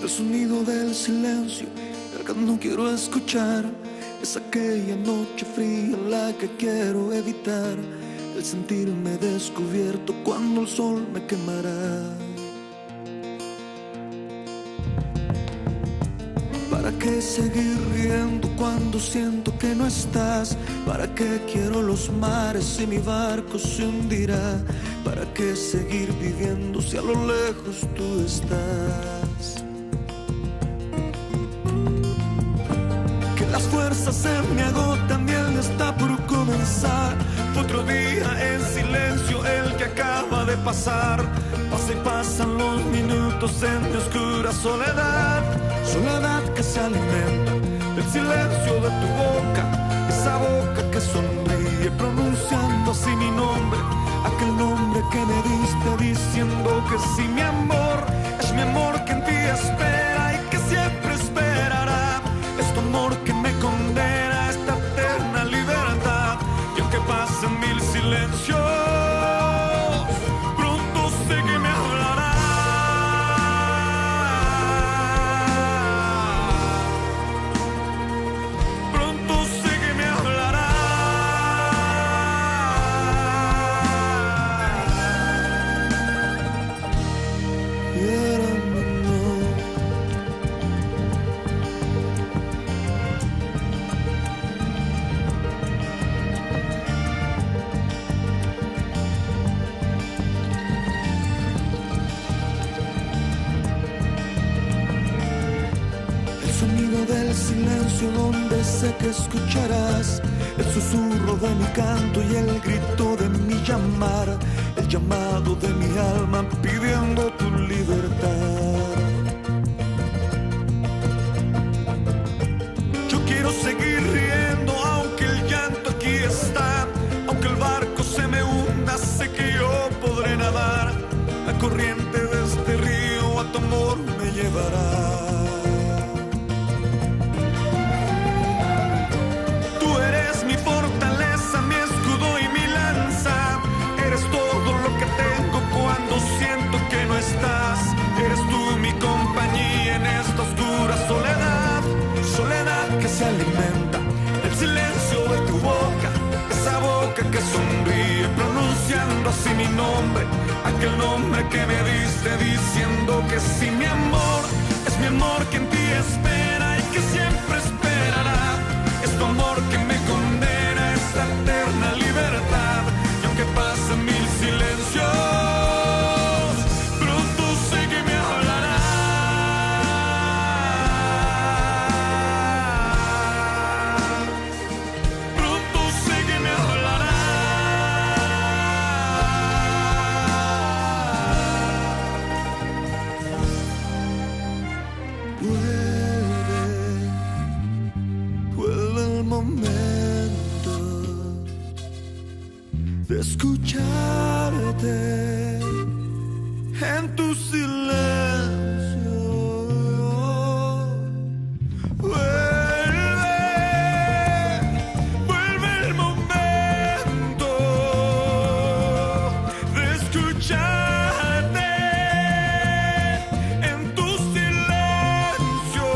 El sonido del silencio, el que no quiero escuchar, es aquella noche fría la que quiero evitar. El sentirme descubierto cuando el sol me quemará. ¿Para qué seguir riendo cuando siento que no estás? ¿Para qué quiero los mares si mi barco se hundirá? ¿Para qué seguir viviendo si a lo lejos tú estás? Que las fuerzas se me agotan y él está por comenzar. Fue otro día en silencio el que acaba de pasar. Pasa y pasan los minutos en mi oscura soledad. Soledad que se alimenta del silencio de tu boca, esa boca que sonríe pronunciando así mi nombre, aquel nombre que me diste diciendo que sí, mi amor, es mi amor que en ti espera y que siempre esperará. Es tu amor que me condena a esta eterna libertad. Y aunque pasen mil silencios, pronto sé que me hablará. Del silencio donde sé que escucharás el susurro de mi canto y el grito de mi llamar, el llamado de mi alma pidiendo tu libertad. Yo quiero seguir riendo aunque el llanto aquí está, aunque el barco se me hunda, sé que yo podré nadar. La corriente de este río a tu amor me llevará. Eres tú mi compañía en esta oscura soledad. Soledad que se alimenta del silencio de tu boca, esa boca que sonríe pronunciando así mi nombre, aquel nombre que me diste diciendo que sí, mi amor, es mi amor que en ti espera y que siempre esperará. Es tu amor que me condena a esta eterna libertad. Y aunque pasen mil silencios, vuelve el momento de escucharte en tu silencio. Vuelve el momento de escucharte en tu silencio.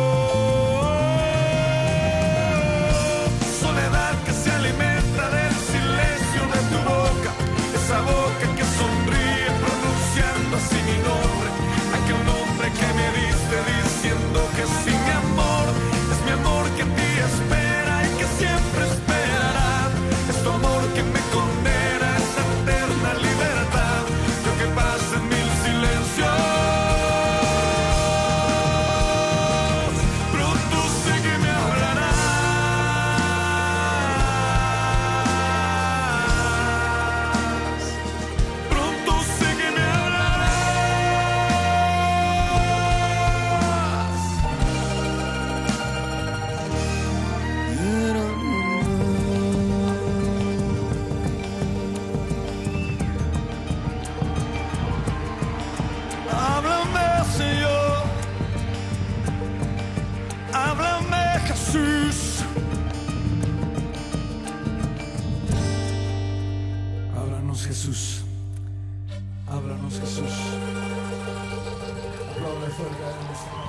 Soledad que se alimenta del silencio de tu boca, esa boca que sonríe pronunciando así mi nombre, aquel nombre que me diste diciendo que sí, mi amor, es mi amor que en ti espera y que siempre esperará. Es tu amor que me condena a esta eterna libertad. Y aunque pasen mil silencios, pronto sé que me hablarás. Háblame, Señor, háblame, Jesús. Háblanos, Jesús. Háblanos, Jesús. Aplaude fuerte a Dios.